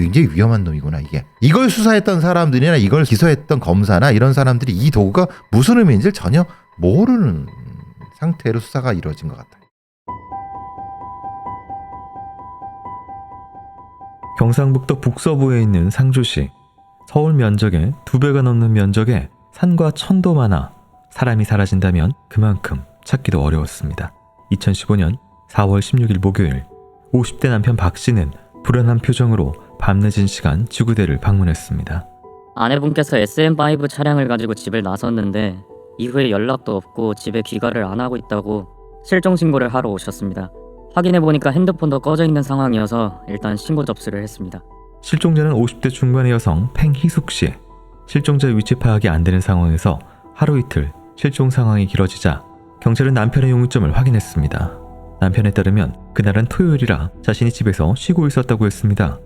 굉장히 위험한 놈이구나 이게. 이걸 수사했던 사람들이나 이걸 기소했던 검사나 이런 사람들이 이 도구가 무슨 의미인지를 전혀 모르는 상태로 수사가 이루어진 것 같아요. 경상북도 북서부에 있는 상주시. 서울 면적의 2배가 넘는 면적에 산과 천도 많아 사람이 사라진다면 그만큼 찾기도 어려웠습니다. 2015년 4월 16일 목요일 50대 남편 박 씨는 불안한 표정으로 밤늦은 시간 지구대를 방문했습니다. 아내분께서 SM5 차량을 가지고 집을 나섰는데 이후에 연락도 없고 집에 귀가를 안 하고 있다고 실종 신고를 하러 오셨습니다. 확인해보니까 핸드폰도 꺼져 있는 상황이어서 일단 신고 접수를 했습니다. 실종자는 50대 중반의 여성 팽희숙 씨. 실종자 위치 파악이 안 되는 상황에서 하루 이틀 실종 상황이 길어지자 경찰은 남편의 용의점을 확인했습니다. 남편에 따르면 그날은 토요일이라 자신이 집에서 쉬고 있었다고 했습니다.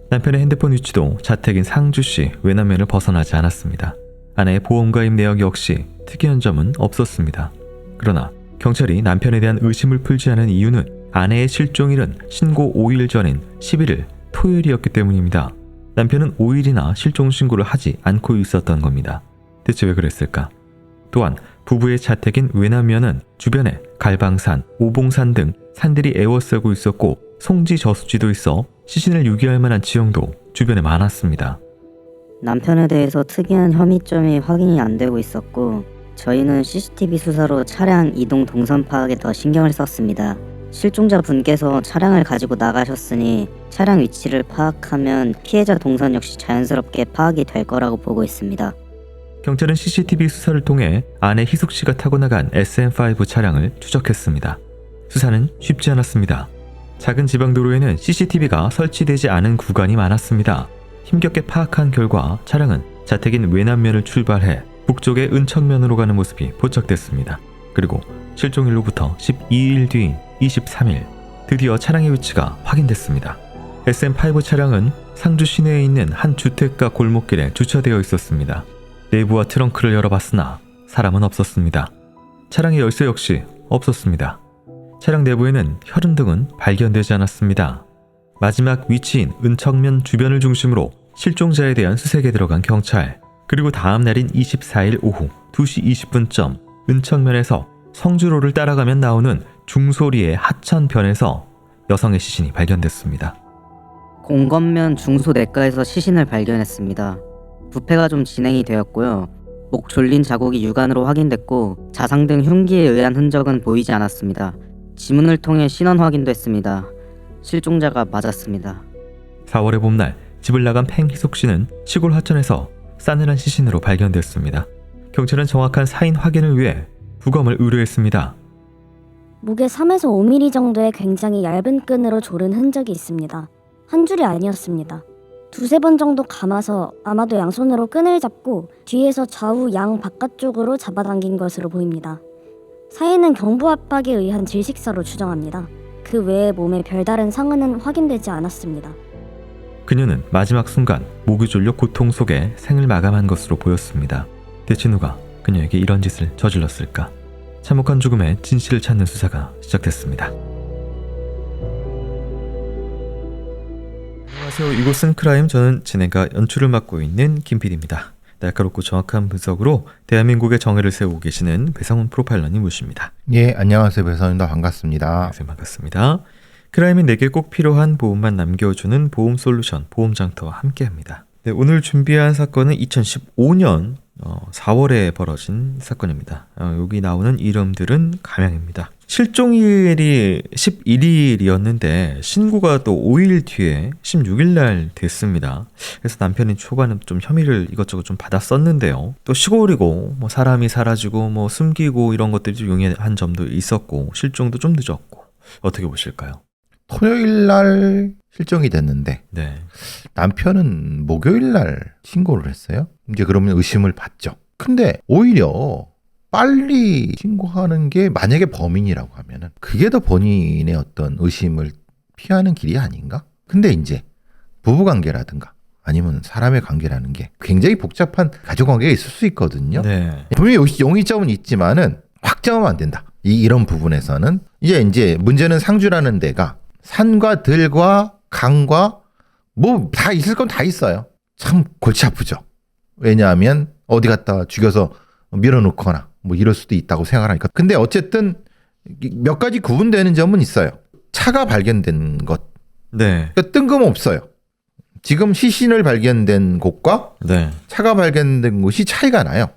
남편의 핸드폰 위치도 자택인 상주시 외남면을 벗어나지 않았습니다. 아내의 보험가입 내역 역시 특이한 점은 없었습니다. 그러나 경찰이 남편에 대한 의심을 풀지 않은 이유는 아내의 실종일은 신고 5일 전인 11일 토요일이었기 때문입니다. 남편은 5일이나 실종 신고를 하지 않고 있었던 겁니다. 대체 왜 그랬을까? 또한 부부의 자택인 외남면은 주변에 갈방산, 오봉산 등 산들이 에워싸고 있었고 송지 저수지도 있어 시신을 유기할 만한 지형도 주변에 많았습니다. 남편에 대해서 특이한 혐의점이 확인이 안 되고 있었고 저희는 CCTV 수사로 차량 이동 동선 파악에 더 신경을 썼습니다. 실종자 분께서 차량을 가지고 나가셨으니 차량 위치를 파악하면 피해자 동선 역시 자연스럽게 파악이 될 거라고 보고 있습니다. 경찰은 CCTV 수사를 통해 아내 희숙 씨가 타고 나간 SM5 차량을 추적했습니다. 수사는 쉽지 않았습니다. 작은 지방도로에는 CCTV가 설치되지 않은 구간이 많았습니다. 힘겹게 파악한 결과 차량은 자택인 외남면을 출발해 북쪽의 은천면으로 가는 모습이 포착됐습니다. 그리고 실종일로부터 12일 뒤인 23일 드디어 차량의 위치가 확인됐습니다. SM5 차량은 상주 시내에 있는 한 주택가 골목길에 주차되어 있었습니다. 내부와 트렁크를 열어봤으나 사람은 없었습니다. 차량의 열쇠 역시 없었습니다. 차량 내부에는 혈흔 등은 발견되지 않았습니다. 마지막 위치인 은천면 주변을 중심으로 실종자에 대한 수색에 들어간 경찰. 그리고 다음 날인 24일 오후 2시 20분쯤 은천면에서 성주로를 따라가면 나오는 중소리의 하천변에서 여성의 시신이 발견됐습니다. 공건면 중소내과에서 시신을 발견했습니다. 부패가 좀 진행이 되었고요. 목 졸린 자국이 육안으로 확인됐고 자상 등 흉기에 의한 흔적은 보이지 않았습니다. 지문을 통해 신원 확인도 했습니다. 실종자가 맞았습니다. 4월의 봄날 집을 나간 팽희숙 씨는 시골 하천에서 싸늘한 시신으로 발견됐습니다. 경찰은 정확한 사인 확인을 위해 부검을 의뢰했습니다. 목에 3에서 5mm 정도의 굉장히 얇은 끈으로 조른 흔적이 있습니다. 한 줄이 아니었습니다. 2-3번 정도 감아서 아마도 양손으로 끈을 잡고 뒤에서 좌우 양 바깥쪽으로 잡아당긴 것으로 보입니다. 사인은 경부 압박에 의한 질식사로 추정합니다. 그 외에 몸에 별다른 상흔은 확인되지 않았습니다. 그녀는 마지막 순간 목이 졸려 고통 속에 생을 마감한 것으로 보였습니다. 대체 누가 그녀에게 이런 짓을 저질렀을까? 참혹한 죽음의 진실을 찾는 수사가 시작됐습니다. 안녕하세요. 이곳은 크라임. 저는 진행과 연출을 맡고 있는 김PD입니다. 날카롭고 정확한 분석으로 대한민국의 정의를 세우고 계시는 배상훈 프로파일러님 모십니다. 예, 안녕하세요. 배상훈입니다. 반갑습니다. 네, 반갑습니다. 크라임은 내게 꼭 필요한 보험만 남겨주는 보험 솔루션 보험장터와 함께합니다. 네, 오늘 준비한 사건은 2015년 4월에 벌어진 사건입니다. 여기 나오는 이름들은 가명입니다. 실종일이 11일이었는데 신고가 또 5일 뒤에 16일 날 됐습니다. 그래서 남편이 초반에 좀 혐의를 이것저것 좀 받았었는데요. 또 시골이고 뭐 사람이 사라지고 뭐 숨기고 이런 것들이 좀 용이한 점도 있었고 실종도 좀 늦었고 어떻게 보실까요? 토요일 날 실종이 됐는데 네. 남편은 목요일 날 신고를 했어요. 이제 그러면 의심을 받죠. 근데 오히려 빨리 신고하는 게 만약에 범인이라고 하면은 그게 더 본인의 어떤 의심을 피하는 길이 아닌가? 근데 이제 부부관계라든가 아니면 사람의 관계라는 게 굉장히 복잡한 가족관계가 있을 수 있거든요. 네. 분명히 용의점은 있지만은 확정하면 안 된다. 이런 부분에서는 이제 문제는 상주라는 데가 산과 들과 강과 뭐 다 있을 건 다 있어요. 참 골치 아프죠. 왜냐하면 어디 갔다 죽여서 밀어놓거나 뭐 이럴 수도 있다고 생각하니까. 근데 어쨌든 몇 가지 구분되는 점은 있어요. 차가 발견된 것. 네. 그러니까 뜬금없어요. 지금 시신을 발견된 곳과 네. 차가 발견된 곳이 차이가 나요.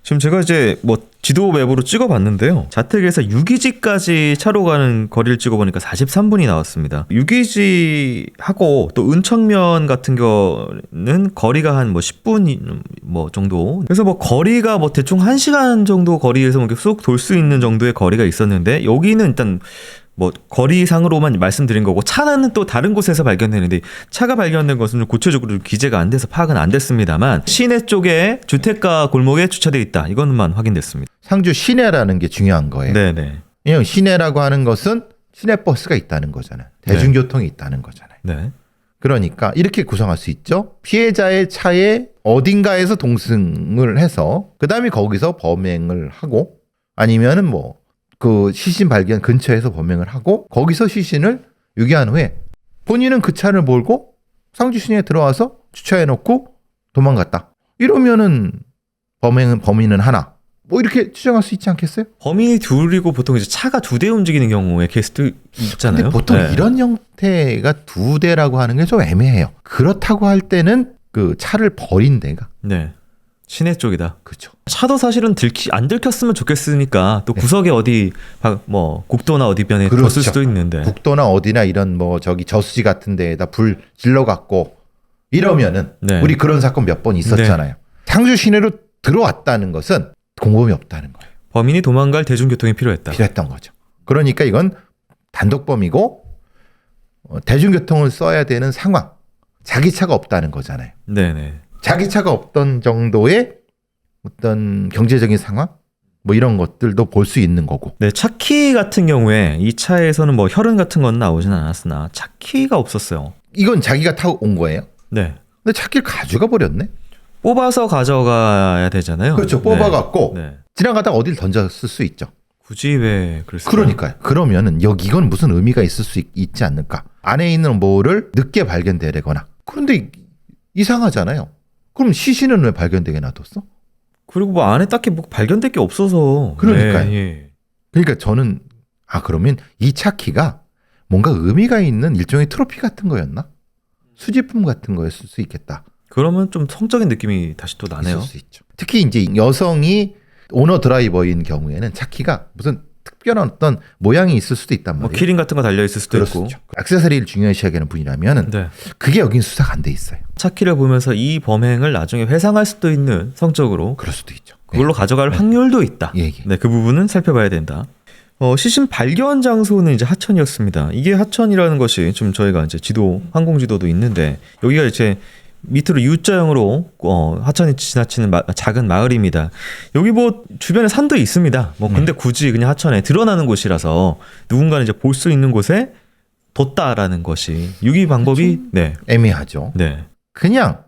지금 제가 이제 뭐 지도 맵으로 찍어봤는데요. 자택에서 유기지까지 차로 가는 거리를 찍어보니까 43분이 나왔습니다. 유기지하고 또 은천면 같은 경우는 거리가 한 뭐 10분 뭐 정도. 그래서 뭐 거리가 뭐 대충 1시간 정도 거리에서 뭐 쑥 돌 수 있는 정도의 거리가 있었는데 여기는 일단 뭐 거리상으로만 말씀드린 거고 차는 또 다른 곳에서 발견되는데 차가 발견된 것은 구체적으로 기재가 안 돼서 파악은 안 됐습니다만 시내 쪽에 주택가 골목에 주차되어 있다. 이것만 확인됐습니다. 상주 시내라는 게 중요한 거예요. 네네. 왜냐면 시내라고 하는 것은 시내버스가 있다는 거잖아요. 대중교통이 있다는 거잖아요. 네. 그러니까 이렇게 구성할 수 있죠. 피해자의 차에 어딘가에서 동승을 해서 그다음에 거기서 범행을 하고 아니면은 뭐 그 시신 발견 근처에서 범행을 하고 거기서 시신을 유기한 후에 본인은 그 차를 몰고 상주 시내에 들어와서 주차해놓고 도망갔다. 이러면은 범인은 하나. 뭐 이렇게 추정할 수 있지 않겠어요? 범인이 둘이고 보통 이제 차가 2대 움직이는 경우에 케이스도 있잖아요. 근데 보통 네. 이런 형태가 2대라고 하는 게 좀 애매해요. 그렇다고 할 때는 그 차를 버린 데가 네. 시내 쪽이다. 그렇죠. 차도 사실은 안 들켰으면 좋겠으니까 또 구석에 어디 뭐 국도나 어디 변에 그렇죠. 뒀을 수도 있는데. 국도나 어디나 이런 뭐 저기 저수지 같은 데에다 불 질러갖고 이러면은 네. 우리 그런 사건 몇 번 있었잖아요. 상주 시내로 들어왔다는 것은 공범이 없다는 거예요. 범인이 도망갈 대중교통이 필요했다. 필요했던 거죠. 그러니까 이건 단독범이고 대중교통을 써야 되는 상황. 자기 차가 없다는 거잖아요. 네네. 자기 차가 없던 정도의 어떤 경제적인 상황? 뭐 이런 것들도 볼 수 있는 거고. 네, 차키 같은 경우에 이 차에서는 뭐 혈흔 같은 건 나오진 않았으나 차키가 없었어요. 이건 자기가 타고 온 거예요. 네. 근데 차키를 가져가 버렸네. 뽑아서 가져가야 되잖아요. 그렇죠. 뽑아갖고 네. 지나가다가 어딜 던졌을 수 있죠. 굳이 왜 그랬을까요? 그러니까요. 그러면은 이건 무슨 의미가 있을 수 있지 않을까? 안에 있는 뭐를 늦게 발견되거나. 그런데 이상하잖아요. 그럼 시신은 왜 발견되게 놔뒀어? 그리고 뭐 안에 딱히 뭐 발견될 게 없어서. 그러니까요. 네, 예. 그러니까 저는 그러면 이 차키가 뭔가 의미가 있는 일종의 트로피 같은 거였나? 수집품 같은 거였을 수 있겠다. 그러면 좀 성적인 느낌이 다시 또 나네요. 있을 수 있죠. 특히 이제 여성이 오너 드라이버인 경우에는 차키가 무슨 특별한 어떤 모양이 있을 수도 있단 뭐 말이에요. 키링 같은 거 달려 있을 수도 있고. 그렇죠. 액세서리를 중요시 하는 분이라면은 네. 그게 여긴 수사가 안 돼 있어요. 차키를 보면서 이 범행을 나중에 회상할 수도 있는 성적으로 그럴 수도 있죠. 그걸로 가져갈 확률도 있다. 예, 예. 네, 그 부분은 살펴봐야 된다. 시신 발견 장소는 이제 하천이었습니다. 이게 하천이라는 것이 좀 저희가 이제 지도, 항공 지도도 있는데 여기가 이제 밑으로 U자형으로 하천이 지나치는 작은 마을입니다. 여기 뭐 주변에 산도 있습니다. 뭐 근데 굳이 그냥 하천에 드러나는 곳이라서 누군가는 이제 볼 수 있는 곳에 뒀다라는 것이 유기 방법이 네, 애매하죠. 네. 그냥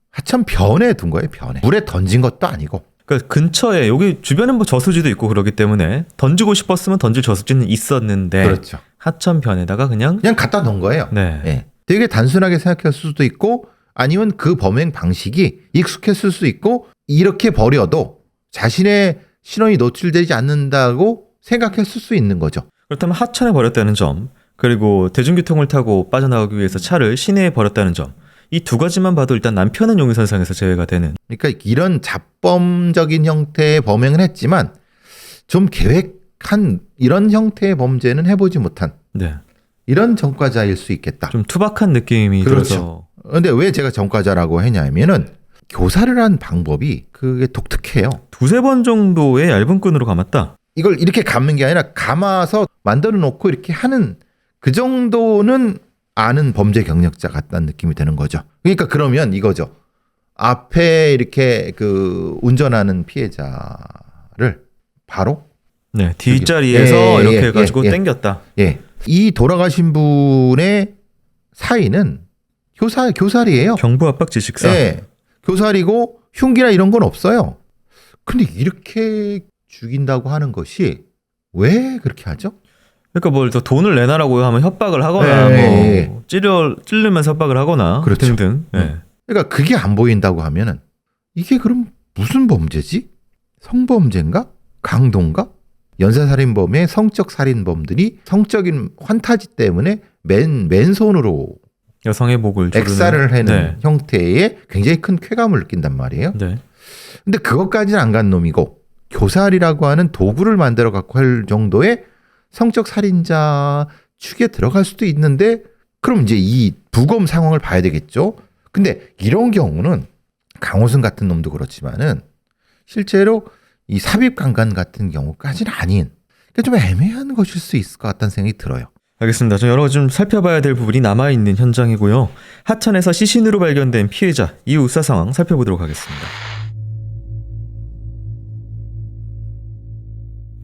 하천 변에 둔 거예요. 변에. 물에 던진 것도 아니고. 그러니까 근처에 여기 주변에 뭐 저수지도 있고 그러기 때문에 던지고 싶었으면 던질 저수지는 있었는데 그렇죠. 하천변에다가 그냥 갖다 놓은 거예요. 네. 예. 되게 단순하게 생각할 수도 있고 아니면 그 범행 방식이 익숙했을 수 있고 이렇게 버려도 자신의 신원이 노출되지 않는다고 생각했을 수 있는 거죠. 그렇다면 하천에 버렸다는 점 그리고 대중교통을 타고 빠져나가기 위해서 차를 시내에 버렸다는 점 이 두 가지만 봐도 일단 남편은 용의선상에서 제외가 되는. 그러니까 이런 잡범적인 형태의 범행을 했지만 좀 계획한 이런 형태의 범죄는 해보지 못한 네. 이런 전과자일 수 있겠다. 좀 투박한 느낌이 그렇죠. 들어서. 근데 왜 제가 전과자라고 했냐면은 교사를 한 방법이 그게 독특해요. 2-3번 정도의 얇은 끈으로 감았다. 이걸 이렇게 감는 게 아니라 감아서 만들어 놓고 이렇게 하는 그 정도는 아는 범죄 경력자 같다는 느낌이 드는 거죠. 그러니까 그러면 이거죠. 앞에 이렇게 그 운전하는 피해자를 바로 네, 뒷자리에서 예, 이렇게 예, 해가지고 예, 예. 당겼다. 예. 이 돌아가신 분의 사이는 교살이에요. 경부 압박 지식사. 예. 교살이고 흉기나 이런 건 없어요. 근데 이렇게 죽인다고 하는 것이 왜 그렇게 하죠? 그러니까 뭘 더 돈을 내놔라고 하면 협박을 하거나 네. 뭐 찌르면서 협박을 하거나 그렇죠. 등등. 네. 그러니까 그게 안 보인다고 하면은 이게 그럼 무슨 범죄지? 성범죄인가? 강도인가? 연쇄살인범의 성적 살인범들이 성적인 환타지 때문에 맨손으로 여성의 목을 조르는 액살을 하는 네. 형태의 굉장히 큰 쾌감을 느낀단 말이에요. 네. 근데 그것까지는 안 간 놈이고 교살이라고 하는 도구를 만들어 갖고 할 정도의 성적 살인자 축에 들어갈 수도 있는데 그럼 이제 이 부검 상황을 봐야 되겠죠. 근데 이런 경우는 강호순 같은 놈도 그렇지만은 실제로 이 삽입 강간 같은 경우까지는 아닌 그러니까 좀 애매한 것일 수 있을 것 같다는 생각이 들어요. 알겠습니다. 좀 여러 가지 좀 살펴봐야 될 부분이 남아있는 현장이고요. 하천에서 시신으로 발견된 피해자 이후 수사 상황 살펴보도록 하겠습니다.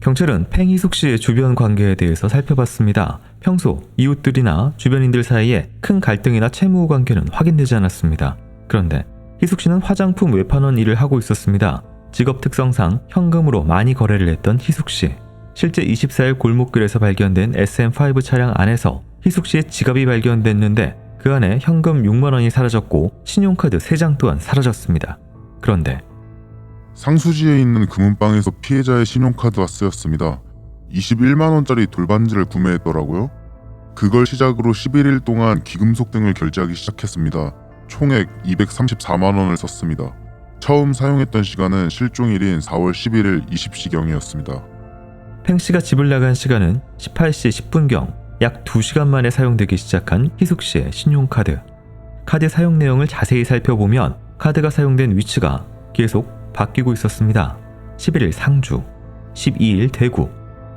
경찰은 팽희숙 씨의 주변 관계에 대해서 살펴봤습니다. 평소 이웃들이나 주변인들 사이에 큰 갈등이나 채무 관계는 확인되지 않았습니다. 그런데 희숙 씨는 화장품 외판원 일을 하고 있었습니다. 직업 특성상 현금으로 많이 거래를 했던 희숙 씨. 실제 24일 골목길에서 발견된 SM5 차량 안에서 희숙 씨의 지갑이 발견됐는데 그 안에 현금 6만 원이 사라졌고 신용카드 3장 또한 사라졌습니다. 그런데 상수지에 있는 금은방에서 피해자의 신용카드가 쓰였습니다. 21만 원짜리 돌반지를 구매했더라고요. 그걸 시작으로 11일 동안 기금속 등을 결제하기 시작했습니다. 총액 234만 원을 썼습니다. 처음 사용했던 시간은 실종일인 4월 11일 20시경이었습니다. 팽 씨가 집을 나간 시간은 18시 10분경 약 2시간 만에 사용되기 시작한 희숙 씨의 신용카드. 카드 사용 내용을 자세히 살펴보면 카드가 사용된 위치가 계속 바뀌고 있었습니다. 11일 상주, 12일 대구,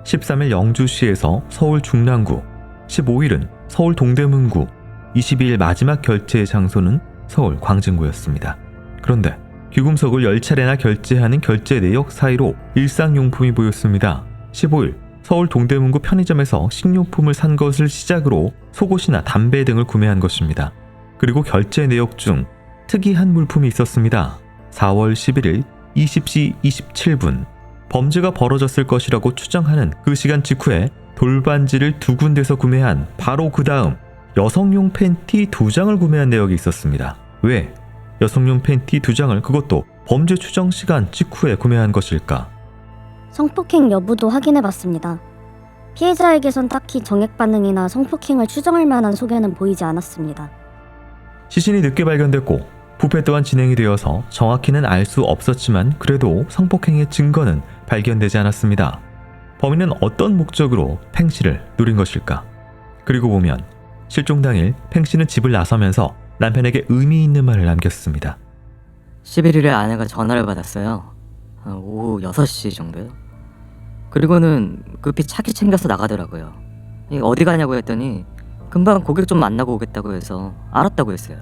13일 영주시에서 서울 중랑구, 15일은 서울 동대문구, 22일 마지막 결제 장소는 서울 광진구였습니다. 그런데 귀금속을 10차례나 결제하는 결제 내역 사이로 일상용품이 보였습니다. 15일 서울 동대문구 편의점에서 식료품을 산 것을 시작으로 속옷이나 담배 등을 구매한 것입니다. 그리고 결제 내역 중 특이한 물품이 있었습니다. 4월 11일 20시 27분 범죄가 벌어졌을 것이라고 추정하는 그 시간 직후에 돌반지를 2군데서 구매한 바로 그 다음 여성용 팬티 2장을 구매한 내역이 있었습니다. 왜 여성용 팬티 2장을 그것도 범죄 추정 시간 직후에 구매한 것일까? 성폭행 여부도 확인해봤습니다. 피해자에게선 딱히 정액 반응이나 성폭행을 추정할 만한 소견은 보이지 않았습니다. 시신이 늦게 발견됐고 부패 또한 진행이 되어서 정확히는 알 수 없었지만 그래도 성폭행의 증거는 발견되지 않았습니다. 범인은 어떤 목적으로 팽 씨를 노린 것일까? 그리고 보면 실종 당일 팽 씨는 집을 나서면서 남편에게 의미 있는 말을 남겼습니다. 11일에 아내가 전화를 받았어요. 오후 6시 정도요. 그리고는 급히 차키 챙겨서 나가더라고요. 어디 가냐고 했더니 금방 고객 좀 만나고 오겠다고 해서 알았다고 했어요.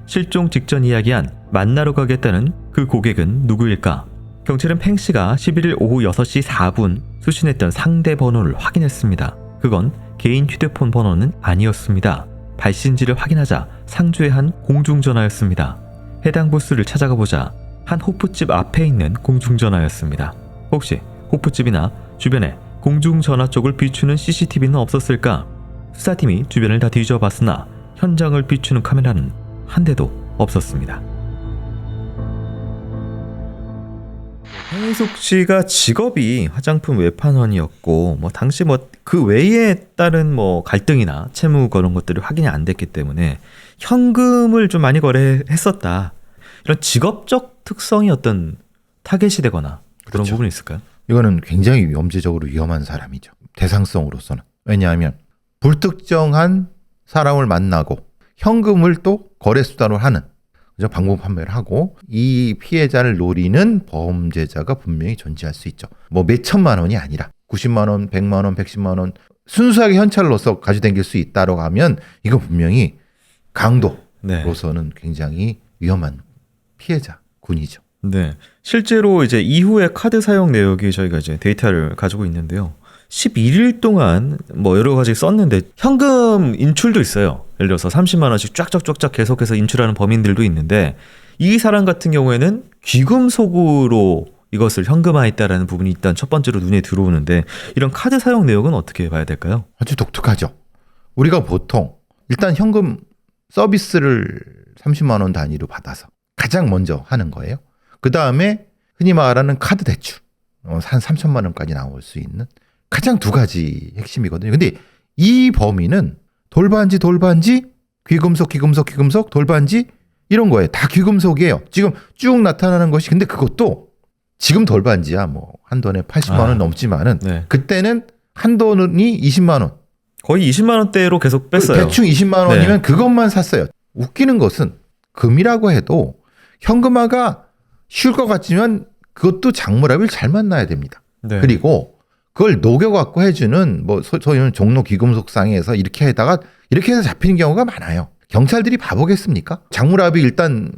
실종 직전 이야기한 만나러 가겠다는 그 고객은 누구일까? 경찰은 팽 씨가 11일 오후 6시 4분 수신했던 상대 번호를 확인했습니다. 그건 개인 휴대폰 번호는 아니었습니다. 발신지를 확인하자 상주의 한 공중전화였습니다. 해당 부스를 찾아가 보자 한 호프집 앞에 있는 공중전화였습니다. 혹시 호프집이나 주변에 공중전화 쪽을 비추는 CCTV는 없었을까? 수사팀이 주변을 다 뒤져봤으나 현장을 비추는 카메라는 한 대도 없었습니다. 팽희숙 씨가 직업이 화장품 외판원이었고 당시 그 외에 따른 갈등이나 채무 그런 것들이 확인이 안 됐기 때문에 현금을 좀 많이 거래했었다. 이런 직업적 특성이 어떤 타겟이 되거나 그런 그렇죠. 부분이 있을까요? 이거는 굉장히 범죄적으로 위험한 사람이죠. 대상성으로서는. 왜냐하면 불특정한 사람을 만나고 현금을 또 거래수단으로 하는 방공 판매를 하고 이 피해자를 노리는 범죄자가 분명히 존재할 수 있죠. 몇 천만 원이 아니라 90만 원, 100만 원, 110만 원 순수하게 현찰을 넣어서 가지고 다닐 수 있다고 하면 이거 분명히 강도로서는 굉장히 위험한 피해자군이죠. 네. 실제로 이제 이후에 카드 사용 내역이 저희가 이제 데이터를 가지고 있는데요. 11일 동안 여러 가지 썼는데 현금 인출도 있어요. 예를 들어서 30만 원씩 쫙쫙쫙쫙 계속해서 인출하는 범인들도 있는데 이 사람 같은 경우에는 귀금속으로 이것을 현금화했다라는 부분이 일단 첫 번째로 눈에 들어오는데 이런 카드 사용 내역은 어떻게 봐야 될까요? 아주 독특하죠. 우리가 보통 일단 현금 서비스를 30만 원 단위로 받아서 가장 먼저 하는 거예요. 그 다음에 흔히 말하는 카드 대출 한 3천만 원까지 나올 수 있는 가장 두 가지 핵심이거든요. 근데 이 범위는 돌반지, 귀금속, 돌반지 이런 거예요. 다 귀금속이에요. 지금 쭉 나타나는 것이 근데 그것도 지금 돌반지야 뭐 한돈에 80만 원 넘지만은 네. 그때는 한돈이 20만 원. 거의 20만 원대로 계속 뺐어요. 대충 20만 원이면 그것만 샀어요. 웃기는 것은 금이라고 해도 현금화가 쉬울 것 같지만 그것도 장물합의를 잘 만나야 됩니다. 네. 그리고 그걸 녹여갖고 해주는 뭐 소위는 종로 귀금속상에서 이렇게 해다가 이렇게 해서 잡히는 경우가 많아요. 경찰들이 바보겠습니까? 장물합의 일단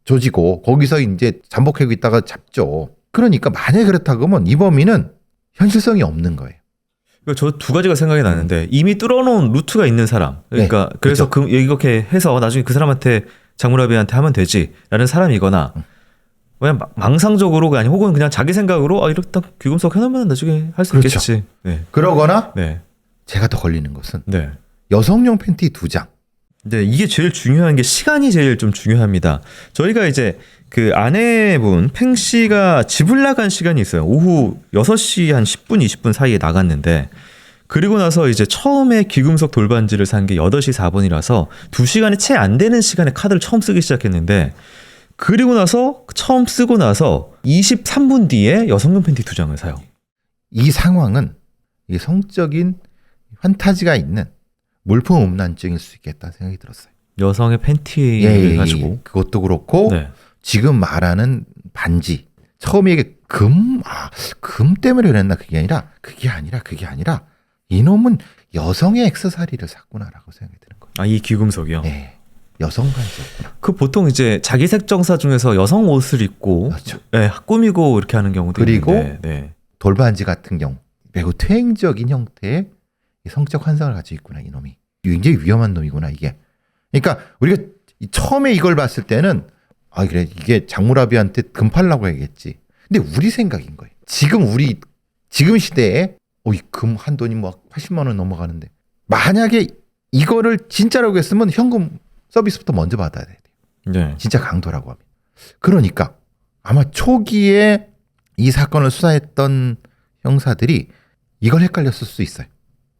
조지고 거기서 이제 잠복하고 있다가 잡죠. 그러니까 만약에 그렇다 그러면 이 범위는 현실성이 없는 거예요. 저 두 가지가 생각이 나는데 이미 뚫어놓은 루트가 있는 사람 그러니까 네, 그래서 그렇죠. 이렇게 해서 나중에 그 사람한테 장물합의한테 하면 되지라는 사람이거나 그냥 망상적으로가 아니 혹은 그냥 자기 생각으로 이렇게 귀금속 해놓으면 나중에 할 수 그렇죠. 있겠지. 네. 그러거나 네. 제가 더 걸리는 것은 네. 여성용 팬티 2장. 네, 이게 제일 중요한 게 시간이 제일 좀 중요합니다. 저희가 이제 그 아내분 팽 씨가 집을 나간 시간이 있어요. 오후 6시 한 10분, 20분 사이에 나갔는데 그리고 나서 이제 처음에 귀금속 돌반지를 산 게 8시 4분이라서 2시간이 채 안 되는 시간에 카드를 처음 쓰기 시작했는데 그리고 나서 처음 쓰고 나서 23분 뒤에 여성용 팬티 2장을 사요. 이 상황은 이게 성적인 판타지가 있는 물품 음란증일 수 있겠다 생각이 들었어요. 여성의 팬티를 가지고 그것도 그렇고 네. 지금 말하는 반지 처음에 이게 금 때문에 그랬나 그게 아니라 이놈은 여성의 액세서리를 샀구나라고 생각이 드는 거예요. 이 귀금속이요? 네, 여성 반지였구나. 그 보통 이제 자기 색정사 중에서 여성 옷을 입고 그렇죠. 네, 꾸미고 이렇게 하는 경우도 그리고 있는데 네. 돌반지 같은 경우 매우 퇴행적인 형태의 성적 환상을 가지고 있구나 이놈이. 굉장히 위험한 놈이구나 이게. 그러니까 우리가 처음에 이걸 봤을 때는 그래 이게 장물합의한테 금 팔라고 해야겠지. 근데 우리 생각인 거예요. 지금 시대에 이 금 한 돈이 뭐 80만 원 넘어가는데 만약에 이거를 진짜라고 했으면 현금 서비스부터 먼저 받아야 돼요. 네. 진짜 강도라고 하면. 그러니까 아마 초기에 이 사건을 수사했던 형사들이 이걸 헷갈렸을 수 있어요.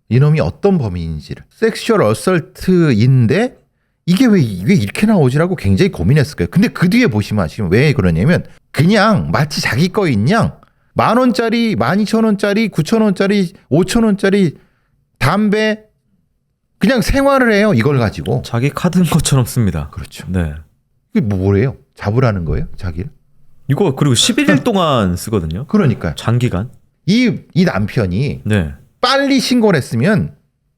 이놈이 어떤 범인인지를. 섹슈얼 어설트인데 이게 왜 이렇게 나오지라고 굉장히 고민했을 거예요. 근데 그 뒤에 보시면 아시면 왜 그러냐면 그냥 마치 자기 거인 양 10,000원짜리, 12,000원짜리, 9,000원짜리, 5,000원짜리 담배 그냥 생활을 해요. 이걸 가지고. 자기 카드인 것처럼 씁니다. 그렇죠. 네. 이게 뭐래요? 잡으라는 거예요? 자기를? 이거 그리고 11일 동안 쓰거든요. 그러니까요. 장기간. 이 남편이 네. 빨리 신고를 했으면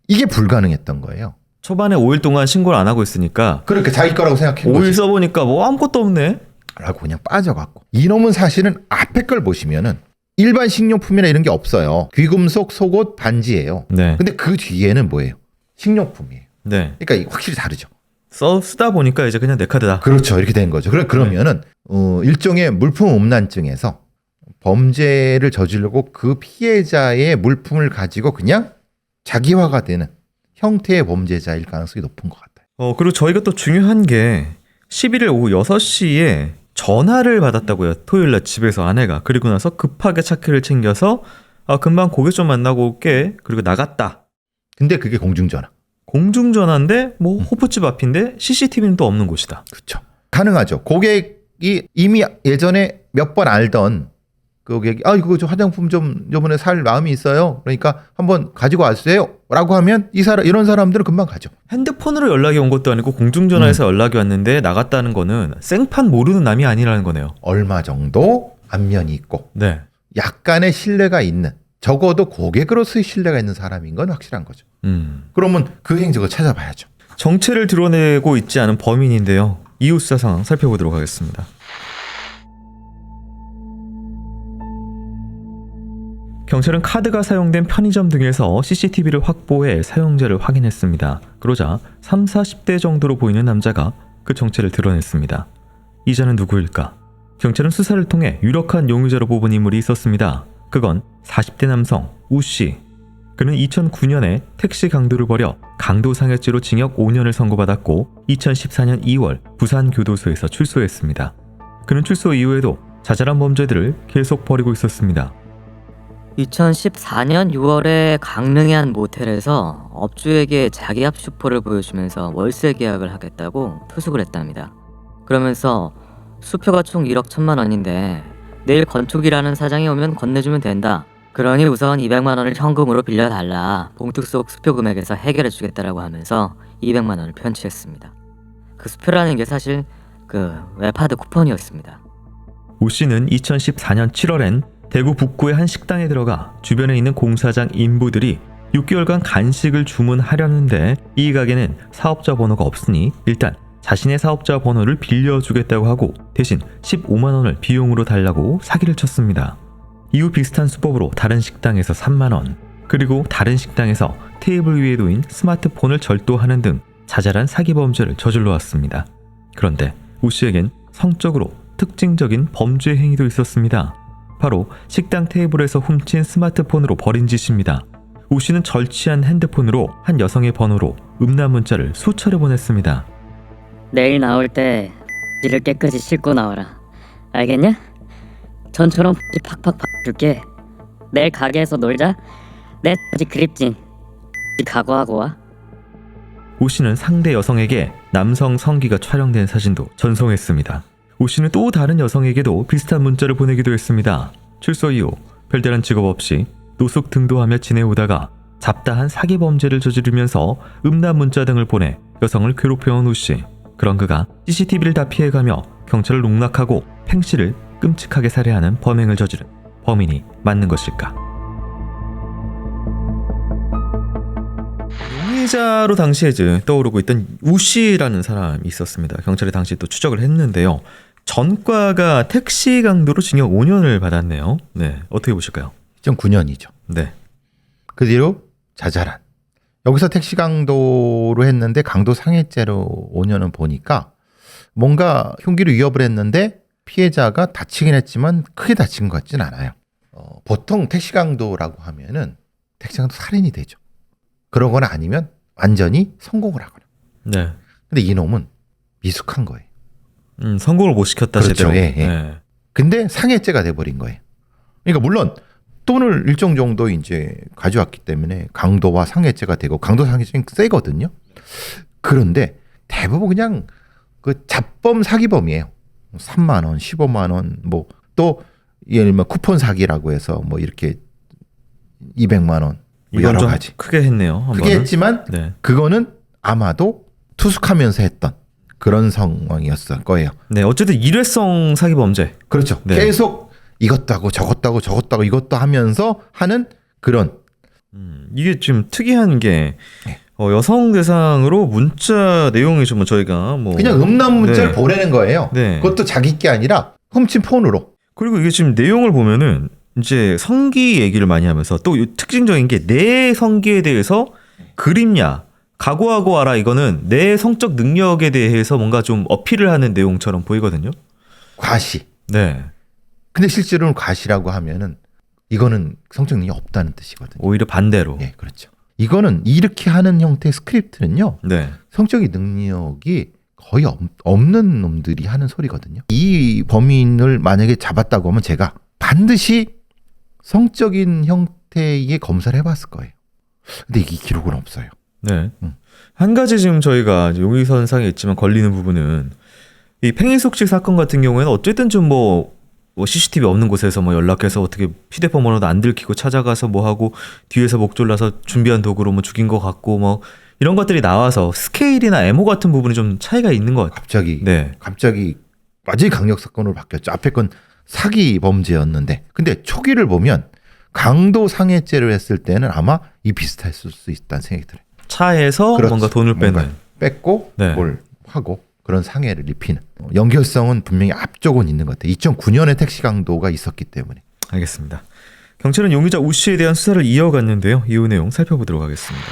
이게 불가능했던 거예요. 초반에 5일 동안 신고를 안 하고 있으니까 그러니까 자기 거라고 생각한 5일 거지. 써보니까 뭐 아무것도 없네. 라고 그냥 빠져갖고. 이놈은 사실은 앞에 걸 보시면은 일반 식료품이나 이런 게 없어요. 귀금속, 속옷, 반지예요. 네. 근데 그 뒤에는 뭐예요? 식료품이에요. 네. 그러니까 이게 확실히 다르죠. 쓰다 보니까 이제 그냥 내 카드다. 그렇죠. 이렇게 된 거죠. 그러면은 일종의 물품 음란증에서 범죄를 저지르고 그 피해자의 물품을 가지고 그냥 자기화가 되는 형태의 범죄자일 가능성이 높은 것 같아요. 그리고 저희가 또 중요한 게 11일 오후 6시에 전화를 받았다고요. 토요일날 집에서 아내가. 그리고 나서 급하게 차키를 챙겨서 금방 고객 좀 만나고 올게. 그리고 나갔다. 근데 그게 공중전화. 공중전화인데 뭐 호프집 앞인데 CCTV는 또 없는 곳이다. 그렇죠. 가능하죠. 고객이 이미 예전에 몇 번 알던 그 고객이 이거 저 화장품 좀 이번에 살 마음이 있어요. 그러니까 한번 가지고 왔어요. 라고 하면 이런 사람들은 금방 가죠. 핸드폰으로 연락이 온 것도 아니고 공중전화에서 연락이 왔는데 나갔다는 거는 생판 모르는 남이 아니라는 거네요. 얼마 정도 안면이 있고 네. 약간의 신뢰가 있는 적어도 고객으로서의 신뢰가 있는 사람인 건 확실한 거죠. 그러면 그 행적을 찾아봐야죠. 정체를 드러내고 있지 않은 범인인데요. 이후 수사 상황 살펴보도록 하겠습니다. 경찰은 카드가 사용된 편의점 등에서 CCTV를 확보해 사용자를 확인했습니다. 그러자 30, 40대 정도로 보이는 남자가 그 정체를 드러냈습니다. 이자는 누구일까? 경찰은 수사를 통해 유력한 용의자로 뽑은 인물이 있었습니다. 그건 40대 남성 우씨. 그는 2009년에 택시 강도를 벌여 강도상해죄로 징역 5년을 선고받았고 2014년 2월 부산교도소에서 출소했습니다. 그는 출소 이후에도 자잘한 범죄들을 계속 벌이고 있었습니다. 2014년 6월에 강릉의 한 모텔에서 업주에게 자기 앞 슈퍼를 보여주면서 월세 계약을 하겠다고 투숙을 했답니다. 그러면서 수표가 총 1억 1천만 원인데 내일 건축이라는 사장이 오면 건네주면 된다. 그러니 우선 200만 원을 현금으로 빌려달라. 봉투 속 수표 금액에서 해결해주겠다라고 하면서 200만 원을 편취했습니다. 그 수표라는 게 사실 그 웹하드 쿠폰이었습니다. 우 씨는 2014년 7월엔 대구 북구의 한 식당에 들어가 주변에 있는 공사장 인부들이 6개월간 간식을 주문하려는데 이 가게는 사업자 번호가 없으니 일단 자신의 사업자 번호를 빌려주겠다고 하고 대신 15만 원을 비용으로 달라고 사기를 쳤습니다. 이후 비슷한 수법으로 다른 식당에서 3만 원, 그리고 다른 식당에서 테이블 위에 놓인 스마트폰을 절도하는 등 자잘한 사기 범죄를 저질러 왔습니다. 그런데 우 씨에겐 성적으로 특징적인 범죄 행위도 있었습니다. 바로 식당 테이블에서 훔친 스마트폰으로 벌인 짓입니다. 우 씨는 절취한 핸드폰으로 한 여성의 번호로 음란 문자를 수차례 보냈습니다. 내일 나올 때 X를 깨끗이 씻고 나와라. 알겠냐? 전처럼 X 팍팍 줄게. 내일 가게에서 놀자. 내 X 그립진. X 각오하고 와. 우 씨는 상대 여성에게 남성 성기가 촬영된 사진도 전송했습니다. 우 씨는 또 다른 여성에게도 비슷한 문자를 보내기도 했습니다. 출소 이후 별다른 직업 없이 노숙 등도 하며 지내오다가 잡다한 사기 범죄를 저지르면서 음란 문자 등을 보내 여성을 괴롭혀온 우 씨. 그런 그가 CCTV를 다 피해가며 경찰을 농락하고 팽 씨를 끔찍하게 살해하는 범행을 저지른 범인이 맞는 것일까? 용의자로 당시에 이제 떠오르고 있던 우 씨라는 사람이 있었습니다. 경찰이 당시 또 추적을 했는데요. 전과가 택시 강도로 징역 5년을 받았네요. 네, 어떻게 보실까요? 2009년이죠. 네, 그 뒤로 자잘한. 여기서 택시 강도로 했는데 강도 상해죄로 5년은 보니까 뭔가 흉기로 위협을 했는데 피해자가 다치긴 했지만 크게 다친 것 같진 않아요. 보통 택시 강도라고 하면은 택시 강도 살인이 되죠. 그러거나 아니면 완전히 성공을 하거나. 네. 근데 이놈은 미숙한 거예요. 성공을 못 시켰다 그렇죠. 제대로. 예, 예. 네. 근데 상해죄가 돼버린 거예요. 그러니까 물론 돈을 일정 정도 이제 가져왔기 때문에 강도와 상해죄가 되고 강도 상해죄는 세거든요. 그런데 대부분 그냥 그 잡범 사기범이에요. 3만 원, 15만 원, 뭐 또 예를 들면 쿠폰 사기라고 해서 뭐 이렇게 200만 원, 뭐 이건 여러 좀 가지. 크게 했네요. 한 크게 번은. 했지만 네. 그거는 아마도 투숙하면서 했던 그런 상황이었을 거예요. 네, 어쨌든 일회성 사기 범죄. 그렇죠. 네. 계속 이것도 하고 저것도 하고 저것도 하고 이것도 하면서 하는 그런. 이게 좀 특이한 게 네. 여성 대상으로 문자 내용이 좀 저희가 뭐 그냥 음란 문자를 네. 보내는 거예요. 네. 그것도 자기 게 아니라 훔친 폰으로. 그리고 이게 지금 내용을 보면은 이제 성기 얘기를 많이 하면서 또 특징적인 게 내 성기에 대해서 그립냐 각오하고 와라, 이거는 내 성적 능력에 대해서 뭔가 좀 어필을 하는 내용처럼 보이거든요. 과시. 네. 근데 실제로는 과시라고 하면은 이거는 성적 능력이 없다는 뜻이거든요. 오히려 반대로. 예, 그렇죠. 이거는 이렇게 하는 형태의 스크립트는요. 네. 성적인 능력이 거의 없는 놈들이 하는 소리거든요. 이 범인을 만약에 잡았다고 하면 제가 반드시 성적인 형태의 검사를 해봤을 거예요. 근데 이게 기록은 없어요. 네. 한 가지 지금 저희가 용의선상에 있지만 걸리는 부분은 이 팽이숙 씨 사건 같은 경우에는 어쨌든 좀 뭐 CCTV 없는 곳에서 뭐 연락해서 어떻게 휴대폰 번호도 안 들키고 찾아가서 뭐 하고 뒤에서 목 졸라서 준비한 도구로 뭐 죽인 것 같고 뭐 이런 것들이 나와서 스케일이나 애모 같은 부분이 좀 차이가 있는 것 같아요. 갑자기 완전히 강력 사건으로 바뀌었죠. 앞에 건 사기 범죄였는데, 근데 초기를 보면 강도 상해죄를 했을 때는 아마 이 비슷했을 수 있다는 생각이 들어요. 차에서 그렇지. 뭔가 돈을 빼는. 뭔가 뺏고 네. 뭘 하고 그런 상해를 입히는 연결성은 분명히 앞쪽은 있는 것 같아요. 2009년에 택시 강도가 있었기 때문에. 알겠습니다. 경찰은 용의자 우 씨에 대한 수사를 이어갔는데요. 이후 내용 살펴보도록 하겠습니다.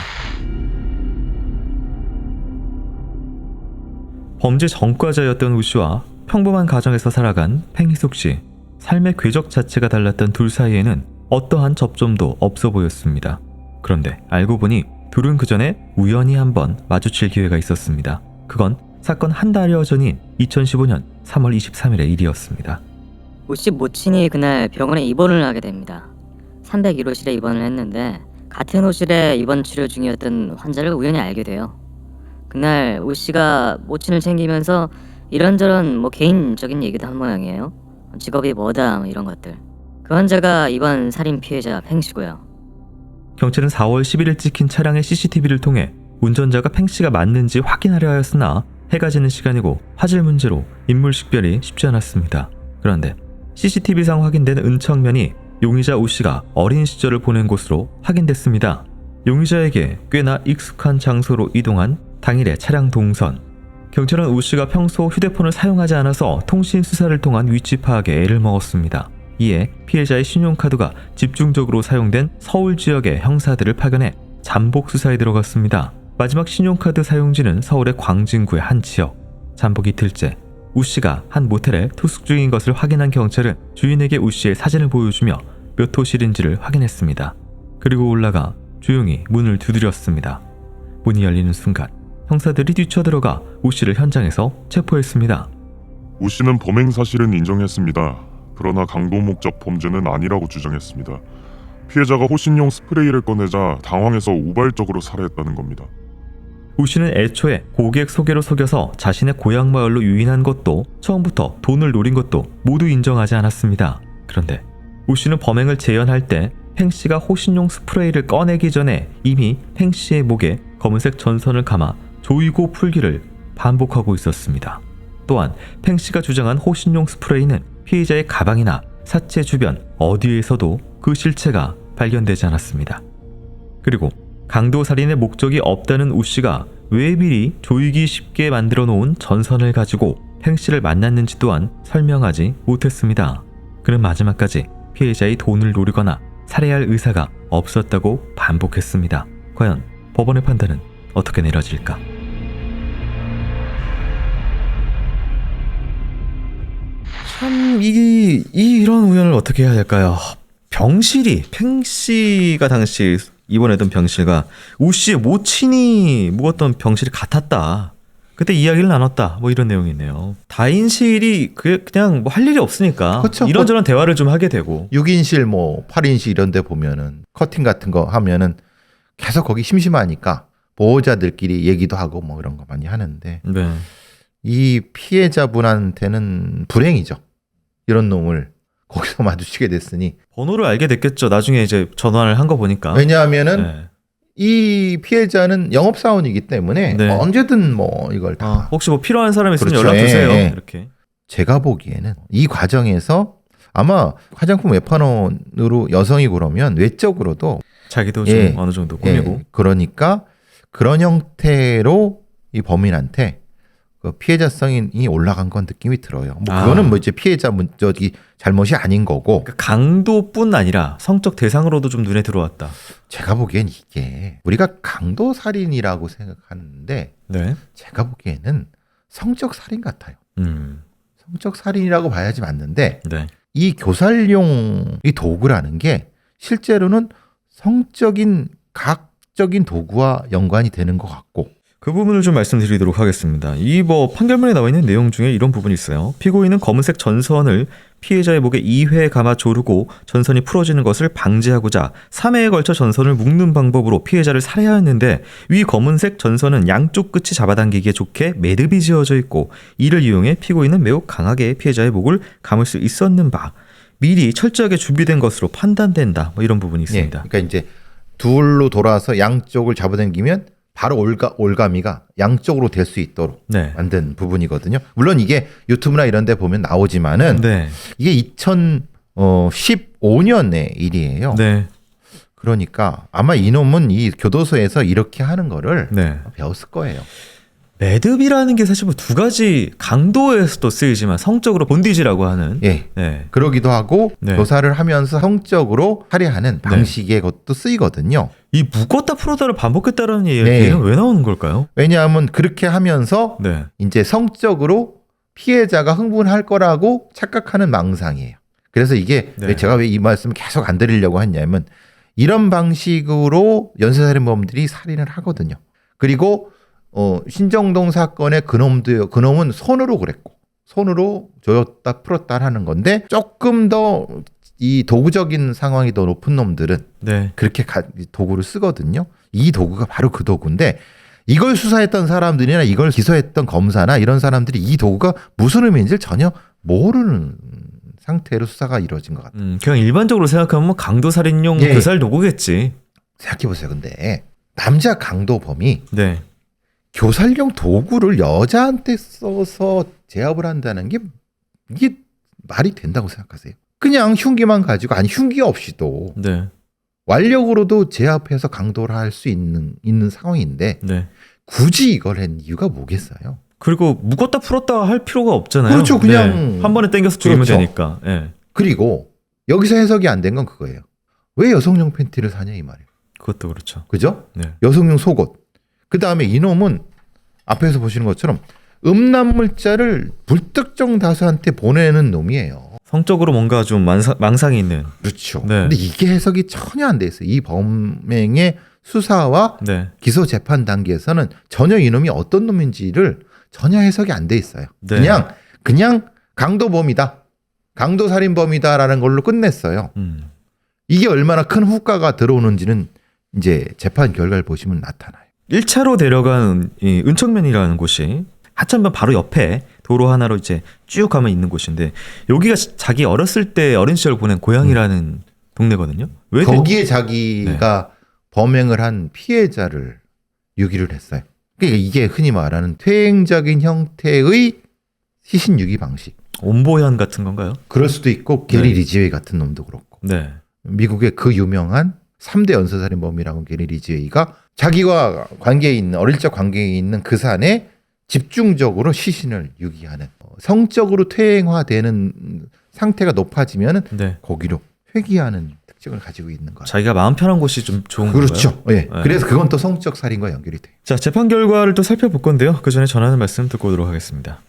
범죄 전과자였던 우 씨와 평범한 가정에서 살아간 팽희숙 씨. 삶의 궤적 자체가 달랐던 둘 사이에는 어떠한 접점도 없어 보였습니다. 그런데 알고 보니 둘은 그 전에 우연히 한번 마주칠 기회가 있었습니다. 그건 사건 한 달여 전인 2015년 3월 23일의 일이었습니다. 우씨 모친이 그날 병원에 입원을 하게 됩니다. 301호실에 입원을 했는데 같은 호실에 입원 치료 중이었던 환자를 우연히 알게 돼요. 그날 우씨가 모친을 챙기면서 이런저런 뭐 개인적인 얘기도 한 모양이에요. 직업이 뭐다 뭐 이런 것들. 그 환자가 이번 살인 피해자 팽씨고요. 경찰은 4월 11일 찍힌 차량의 CCTV를 통해 운전자가 팽씨가 맞는지 확인하려 하였으나 해가 지는 시간이고 화질 문제로 인물 식별이 쉽지 않았습니다. 그런데 CCTV상 확인된 은청면이 용의자 우씨가 어린 시절을 보낸 곳으로 확인됐습니다. 용의자에게 꽤나 익숙한 장소로 이동한 당일의 차량 동선. 경찰은 우씨가 평소 휴대폰을 사용하지 않아서 통신 수사를 통한 위치 파악에 애를 먹었습니다. 이에 피해자의 신용카드가 집중적으로 사용된 서울 지역의 형사들을 파견해 잠복 수사에 들어갔습니다. 마지막 신용카드 사용지는 서울의 광진구의 한 지역. 잠복 이틀째, 우씨가 한 모텔에 투숙 중인 것을 확인한 경찰은 주인에게 우씨의 사진을 보여주며 몇 호실인지를 확인했습니다. 그리고 올라가 조용히 문을 두드렸습니다. 문이 열리는 순간 형사들이 뛰쳐들어가 우씨를 현장에서 체포했습니다. 우씨는 범행 사실은 인정했습니다. 그러나 강도 목적 범죄는 아니라고 주장했습니다. 피해자가 호신용 스프레이를 꺼내자 당황해서 우발적으로 살해했다는 겁니다. 우씨는 애초에 고객 소개로 속여서 자신의 고향 마을로 유인한 것도 처음부터 돈을 노린 것도 모두 인정하지 않았습니다. 그런데 우씨는 범행을 재현할 때 팽씨가 호신용 스프레이를 꺼내기 전에 이미 팽씨의 목에 검은색 전선을 감아 조이고 풀기를 반복하고 있었습니다. 또한 팽씨가 주장한 호신용 스프레이는 피해자의 가방이나 사체 주변 어디에서도 그 실체가 발견되지 않았습니다. 그리고 강도살인의 목적이 없다는 우씨가 왜 미리 조이기 쉽게 만들어 놓은 전선을 가지고 팽씨를 만났는지 또한 설명하지 못했습니다. 그는 마지막까지 피해자의 돈을 노리거나 살해할 의사가 없었다고 반복했습니다. 과연 법원의 판단은 어떻게 내려질까? 참 이런 우연을 어떻게 해야 될까요? 병실이 팽씨가 당시 입원했던 병실과 우씨의 모친이 묵었던 병실이 같았다. 그때 이야기를 나눴다. 뭐 이런 내용이 있네요. 다인실이 그냥 뭐 할 일이 없으니까 그렇죠. 이런저런 대화를 좀 하게 되고 6인실 뭐 8인실 이런 데 보면은 커팅 같은 거 하면은 계속 거기 심심하니까 보호자들끼리 얘기도 하고 뭐 이런 거 많이 하는데 네. 이 피해자분한테는 불행이죠. 이런 놈을 거기서 마주치게 됐으니. 번호를 알게 됐겠죠. 나중에 이제 전화를 한 거 보니까. 왜냐하면은 네. 이 피해자는 영업사원이기 때문에 네. 언제든 뭐 이걸 다. 혹시 뭐 필요한 사람 있으면 그렇죠. 연락 주세요. 예, 예. 이렇게. 제가 보기에는 이 과정에서 아마 화장품 외판원으로 여성이 그러면 외적으로도 자기도 좀 예. 어느 정도 꾸미고. 예, 그러니까 그런 형태로 이 범인한테 그 피해자성이 올라간 건 느낌이 들어요. 뭐 그거는 뭐 이제 피해자 저기 잘못이 아닌 거고. 그러니까 강도뿐 아니라 성적 대상으로도 좀 눈에 들어왔다. 제가 보기엔 이게 우리가 강도 살인이라고 생각하는데 네. 제가 보기에는 성적 살인 같아요. 음. 성적 살인이라고 봐야지 맞는데 네. 이 교살용 이 도구라는 게 실제로는 성적인 각적인 도구와 연관이 되는 것 같고. 그 부분을 좀 말씀드리도록 하겠습니다. 이 뭐 판결문에 나와 있는 내용 중에 이런 부분이 있어요. 피고인은 검은색 전선을 피해자의 목에 2회 감아 조르고 전선이 풀어지는 것을 방지하고자 3회에 걸쳐 전선을 묶는 방법으로 피해자를 살해하였는데 위 검은색 전선은 양쪽 끝이 잡아당기기에 좋게 매듭이 지어져 있고 이를 이용해 피고인은 매우 강하게 피해자의 목을 감을 수 있었는 바 미리 철저하게 준비된 것으로 판단된다. 뭐 이런 부분이 예, 있습니다. 그러니까 이제 둘로 돌아서 양쪽을 잡아당기면 바로 올가미가 양쪽으로 될 수 있도록 네. 만든 부분이거든요. 물론 이게 유튜브나 이런 데 보면 나오지만은 네. 이게 2015년의 일이에요. 네. 그러니까 아마 이놈은 이 교도소에서 이렇게 하는 거를 네. 배웠을 거예요. 매듭이라는 게 사실 뭐 두 가지 강도에서도 쓰이지만 성적으로 본디지라고 하는 예. 네. 그러기도 하고 네. 교사를 하면서 성적으로 살해하는 방식의 것도 쓰이거든요. 이 묶었다 풀었다를 반복했다라는 네. 얘기는 왜 나오는 걸까요? 왜냐하면 그렇게 하면서 네. 이제 성적으로 피해자가 흥분할 거라고 착각하는 망상이에요. 그래서 이게 네. 제가 왜 이 말씀을 계속 안 드리려고 했냐면 이런 방식으로 연쇄살인범들이 살인을 하거든요. 그리고 신정동 사건의 그놈은 손으로 그랬고 손으로 조였다 풀었다 하는 건데 조금 더 이 도구적인 상황이 더 높은 놈들은 네. 그렇게 도구를 쓰거든요. 이 도구가 바로 그 도구인데 이걸 수사했던 사람들이나 이걸 기소했던 검사나 이런 사람들이 이 도구가 무슨 의미인지를 전혀 모르는 상태로 수사가 이루어진 것 같아요. 그냥 일반적으로 생각하면 뭐 강도살인용 예. 교살 도구겠지. 생각해보세요. 근데 남자 강도범이 네. 교살용 도구를 여자한테 써서 제압을 한다는 게 이게 말이 된다고 생각하세요? 그냥 흉기만 가지고 아니 흉기 없이도 네. 완력으로도 제압해서 강도를 할 수 있는 상황인데 네. 굳이 이걸 한 이유가 뭐겠어요? 그리고 묶었다 풀었다 할 필요가 없잖아요. 그렇죠. 그냥 한 번에 땡겨서 죽이면 그렇죠. 되니까. 예. 그리고 여기서 해석이 안 된 건 그거예요. 왜 여성용 팬티를 사냐 이 말이에요. 그것도 그렇죠. 그죠? 네. 여성용 속옷. 그 다음에 이놈은 앞에서 보시는 것처럼 음란물자를 불특정 다수한테 보내는 놈이에요. 성적으로 뭔가 좀 망상이 있는. 그렇죠. 네. 근데 이게 해석이 전혀 안 돼 있어요. 이 범행의 수사와 네. 기소 재판 단계에서는 전혀 이놈이 어떤 놈인지를 전혀 해석이 안 돼 있어요. 네. 그냥 강도범이다. 강도살인범이다라는 걸로 끝냈어요. 이게 얼마나 큰 후과가 들어오는지는 이제 재판 결과를 보시면 나타나요. 1차로 데려간 이 은청면이라는 곳이 하천변 바로 옆에 도로 하나로 이제 쭉 가면 있는 곳인데 여기가 자기 어렸을 때 어린 시절 보낸 고향이라는 동네거든요. 왜 거기에 자기가 범행을 한 피해자를 유기를 했어요. 그러니까 이게 흔히 말하는 퇴행적인 형태의 시신 유기 방식. 온보현 같은 건가요? 그럴 수도 있고 게리 네. 리지웨이 같은 놈도 그렇고. 네. 미국의 그 유명한 3대 연쇄살인범이라고 게리 리지웨이가 자기와 관계에 있는 어릴 적 관계에 있는 그 산에 집중적으로 시신을 유기하는 성적으로 퇴행화되는 상태가 높아지면 네. 거기로 회귀하는 특징을 가지고 있는 거예요. 자기가 마음 편한 곳이 좀 좋은 그렇죠. 건가요? 예. 그래서 그건 또 성적 살인과 연결이 돼요. 자, 재판 결과를 또 살펴볼 건데요. 그 전에 전하는 말씀 듣고 오도록 하겠습니다.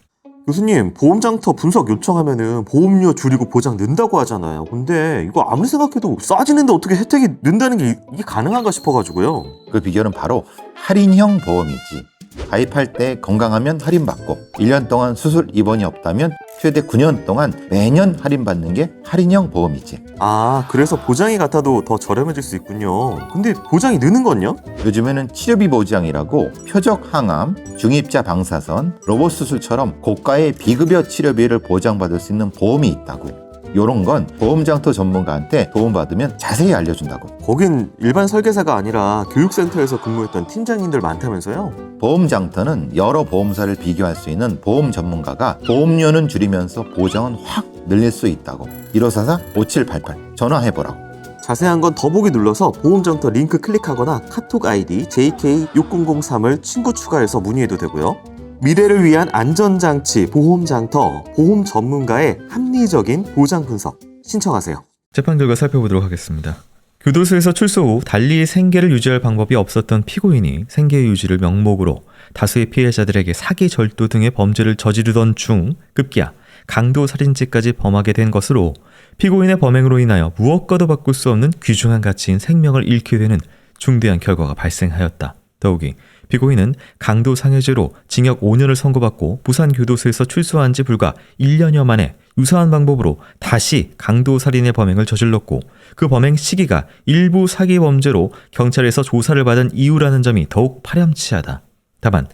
교수님, 보험장터 분석 요청하면은 보험료 줄이고 보장 는다고 하잖아요. 근데 이거 아무리 생각해도 싸지는데 어떻게 혜택이 는다는 게 이게 가능한가 싶어가지고요. 그 비결은 바로 할인형 보험이지. 가입할 때 건강하면 할인받고 1년 동안 수술 입원이 없다면 최대 9년 동안 매년 할인받는 게 할인형 보험이지. 아, 그래서 보장이 같아도 더 저렴해질 수 있군요. 근데 보장이 느는 건요? 요즘에는 치료비 보장이라고 표적 항암, 중입자 방사선, 로봇 수술처럼 고가의 비급여 치료비를 보장받을 수 있는 보험이 있다고. 요런 건 보험장터 전문가한테 도움받으면 자세히 알려준다고. 거긴 일반 설계사가 아니라 교육센터에서 근무했던 팀장님들 많다면서요? 보험장터는 여러 보험사를 비교할 수 있는 보험 전문가가 보험료는 줄이면서 보장은 확 늘릴 수 있다고. 1544-5788 전화해보라고. 자세한 건 더보기 눌러서 보험장터 링크 클릭하거나 카톡 아이디 JK6003을 친구 추가해서 문의해도 되고요. 미래를 위한 안전장치 보험장터, 보험 전문가의 합리적인 보장 분석 신청하세요. 재판 결과 살펴보도록 하겠습니다. 교도소에서 출소 후 달리 생계를 유지할 방법이 없었던 피고인이 생계 유지를 명목으로 다수의 피해자들에게 사기, 절도 등의 범죄를 저지르던 중 급기야 강도살인죄까지 범하게 된 것으로 피고인의 범행으로 인하여 무엇과도 바꿀 수 없는 귀중한 가치인 생명을 잃게 되는 중대한 결과가 발생하였다. 더욱이 피고인은 강도상해죄로 징역 5년을 선고받고 부산교도소에서 출소한 지 불과 1년여 만에 유사한 방법으로 다시 강도살인의 범행을 저질렀고 그 범행 시기가 일부 사기 범죄로 경찰에서 조사를 받은 이유라는 점이 더욱 파렴치하다. 다만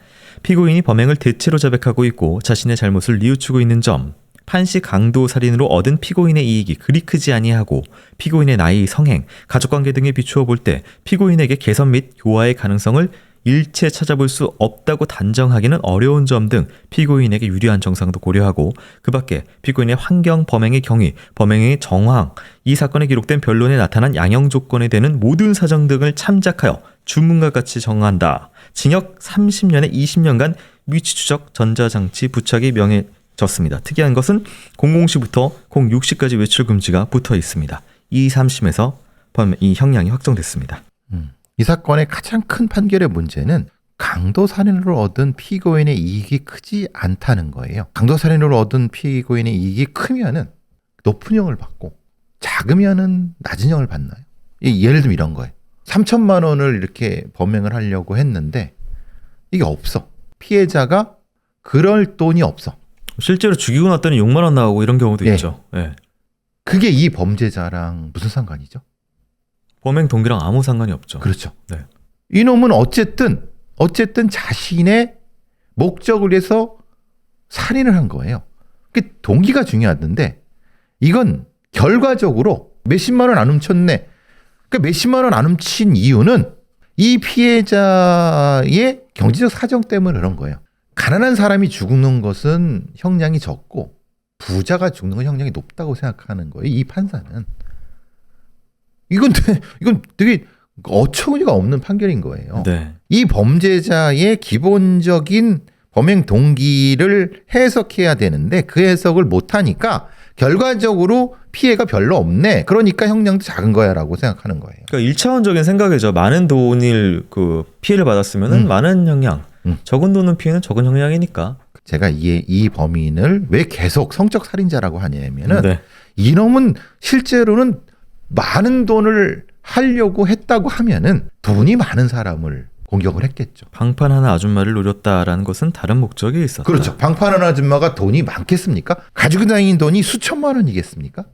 피고인이 범행을 대체로 자백하고 있고 자신의 잘못을 뉘우치고 있는 점, 판시 강도살인으로 얻은 피고인의 이익이 그리 크지 아니하고 피고인의 나이, 성행, 가족관계 등에 비추어 볼 때 피고인에게 개선 및 교화의 가능성을 일체 찾아볼 수 없다고 단정하기는 어려운 점 등 피고인에게 유리한 정상도 고려하고 그 밖에 피고인의 환경, 범행의 경위, 범행의 정황, 이 사건에 기록된 변론에 나타난 양형 조건에 대한 모든 사정 등을 참작하여 주문과같이 정한다. 징역 30년에 20년간 위치추적 전자장치 부착이 명해졌습니다. 특이한 것은 00시부터 06시까지 외출 금지가 붙어 있습니다. 2, 3심에서 이 형량이 확정됐습니다. 이 사건의 가장 큰 판결의 문제는 강도 살인으로 얻은 피고인의 이익이 크지 않다는 거예요. 강도 살인으로 얻은 피고인의 이익이 크면은 높은 형을 받고 작으면은 낮은 형을 받나요? 예를 들면 이런 거예요. 3천만 원을 이렇게 범행을 하려고 했는데 이게 없어. 피해자가 그럴 돈이 없어. 실제로 죽이고 났더니 6만 원 나오고 이런 경우도 예. 있죠. 예. 그게 이 범죄자랑 무슨 상관이죠? 범행 동기랑 아무 상관이 없죠. 그렇죠. 네. 이놈은 어쨌든 자신의 목적을 위해서 살인을 한 거예요. 그 동기가 중요하던데 이건 결과적으로 몇십만 원 안 훔쳤네. 그 몇십만 원 안 훔친 이유는 이 피해자의 경제적 사정 때문에 그런 거예요. 가난한 사람이 죽는 것은 형량이 적고 부자가 죽는 건 형량이 높다고 생각하는 거예요. 이 판사는. 이건 되게 어처구니가 없는 판결인 거예요. 네. 이 범죄자의 기본적인 범행 동기를 해석해야 되는데 그 해석을 못하니까 결과적으로 피해가 별로 없네. 그러니까 형량도 작은 거야라고 생각하는 거예요. 그러니까 1차원적인 생각이죠. 많은 돈을 그 피해를 받았으면은 많은 형량, 적은 돈은 피해는 적은 형량이니까. 제가 이 범인을 왜 계속 성적 살인자라고 하냐면은 네. 이놈은 실제로는 많은 돈을 하려고 했다고 하면은 돈이 많은 사람을 공격을 했겠죠. 방판 하나 아줌마를 노렸다라는 것은 다른 목적이 있었다. 그렇죠. 방판하는 아줌마가 돈이 많겠습니까? 가지고 다니는 돈이 수천만 원이겠습니까?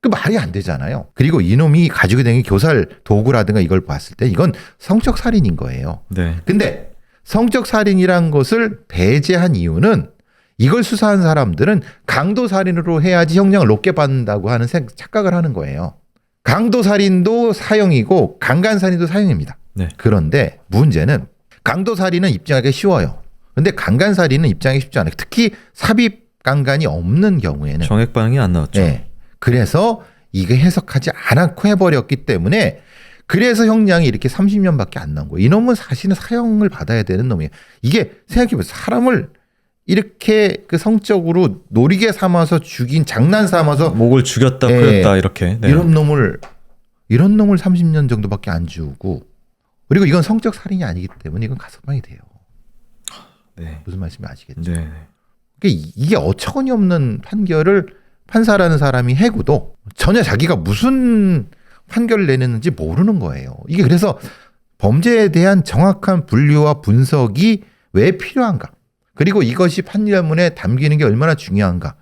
그 말이 안 되잖아요. 그리고 이놈이 가지고 다니는 교살 도구라든가 이걸 봤을 때 이건 성적 살인인 거예요. 네. 근데 성적 살인이란 것을 배제한 이유는 이걸 수사한 사람들은 강도 살인으로 해야지 형량을 높게 받는다고 하는 착각을 하는 거예요. 강도 살인도 사형이고 강간 살인도 사형입니다. 네. 그런데 문제는 강도 살인은 입증하기 쉬워요. 근데 강간 살인은 입증하기 쉽지 않아요. 특히 삽입 강간이 없는 경우에는. 정액 반응이 안 나왔죠. 네. 그래서 이게 해석하지 않고 해버렸기 때문에 그래서 형량이 이렇게 30년밖에 안 나온 거예요. 이놈은 사실은 사형을 받아야 되는 놈이에요. 이게 생각해보세요. 사람을 이렇게 그 성적으로 놀이개 삼아서 죽인 장난 삼아서 목을 죽였다, 풀렸다 이렇게. 네. 이런 놈을 30년 정도밖에 안 주고 그리고 이건 성적 살인이 아니기 때문에 이건 가석방이 돼요. 네. 무슨 말씀인지 아시겠죠? 네. 그러니까 이게 어처구니 없는 판결을 판사라는 사람이 해고도 전혀 자기가 무슨 판결을 내렸는지 모르는 거예요. 이게 그래서 범죄에 대한 정확한 분류와 분석이 왜 필요한가? 그리고 이것이 판결문에 담기는 게 얼마나 중요한가?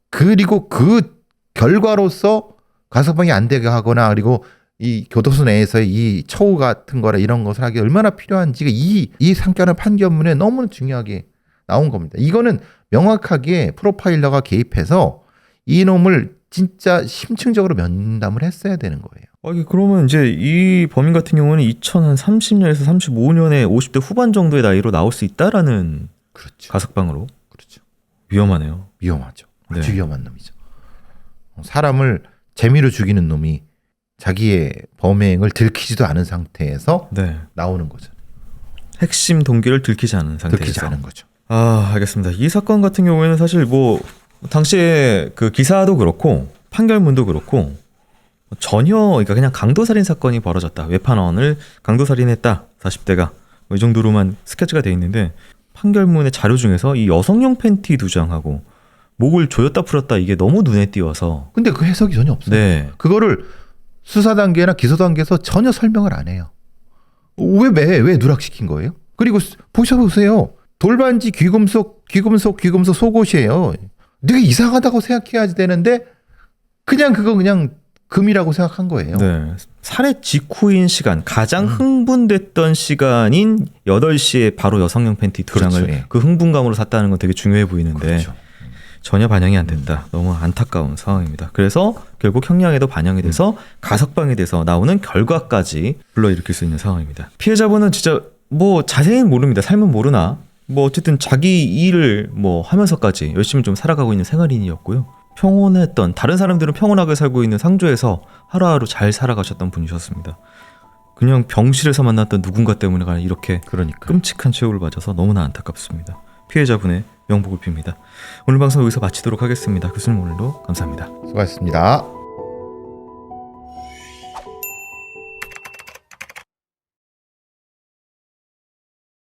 그리고 그 결과로서 가석방이 안 되게 하거나 그리고 이 교도소 내에서의 이 처우 같은 거라 이런 것을 하기 얼마나 필요한지가 이 상견한 판결문에 너무 중요하게 나온 겁니다. 이거는 명확하게 프로파일러가 개입해서 이놈을 진짜 심층적으로 면담을 했어야 되는 거예요. 그러면 이제 이 범인 같은 경우는 2030년에서 35년에 50대 후반 정도의 나이로 나올 수 있다라는 그렇죠. 가석방으로. 그렇죠. 위험하네요. 위험하죠. 아주 네. 위험한 놈이죠. 사람을 재미로 죽이는 놈이 자기의 범행을 들키지도 않은 상태에서 네. 나오는 거죠. 핵심 동기를 들키지 않은 상태에서. 들키지 않은 거죠. 알겠습니다. 이 사건 같은 경우에는 사실 뭐 당시에 그 기사도 그렇고 판결문도 그렇고 전혀 그러니까 그냥 강도살인 사건이 벌어졌다. 외판원을 강도살인했다. 40대가 이 정도로만 스케치가 돼 있는데 판결문의 자료 중에서 이 여성용 팬티 2장하고 목을 조였다 풀었다 이게 너무 눈에 띄어서. 근데 그 해석이 전혀 없어요. 네. 그거를 수사 단계나 기소 단계에서 전혀 설명을 안 해요. 왜 누락시킨 거예요? 그리고 보셔보세요. 돌반지 귀금속 속옷이에요. 되게 이상하다고 생각해야지 되는데 그냥 금이라고 생각한 거예요. 네. 살해 직후인 시간, 가장 흥분됐던 시간인 8시에 바로 여성용 팬티 2장을 그렇죠, 예. 그 흥분감으로 샀다는 건 되게 중요해 보이는데 그렇죠. 전혀 반영이 안 된다. 너무 안타까운 상황입니다. 그래서 결국 형량에도 반영이 돼서 가석방이 돼서 나오는 결과까지 불러일으킬 수 있는 상황입니다. 피해자분은 진짜 뭐 자세히는 모릅니다. 삶은 모르나 뭐 어쨌든 자기 일을 뭐 하면서까지 열심히 좀 살아가고 있는 생활인이었고요. 평온했던, 다른 사람들은 평온하게 살고 있는 상조에서 하루하루 잘 살아가셨던 분이셨습니다. 그냥 병실에서 만났던 누군가 때문에 이렇게 그러니까 끔찍한 최후를 맞아서 너무나 안타깝습니다. 피해자분의 명복을 빕니다. 오늘 방송 여기서 마치도록 하겠습니다. 교수님 오늘도 감사합니다. 수고하셨습니다.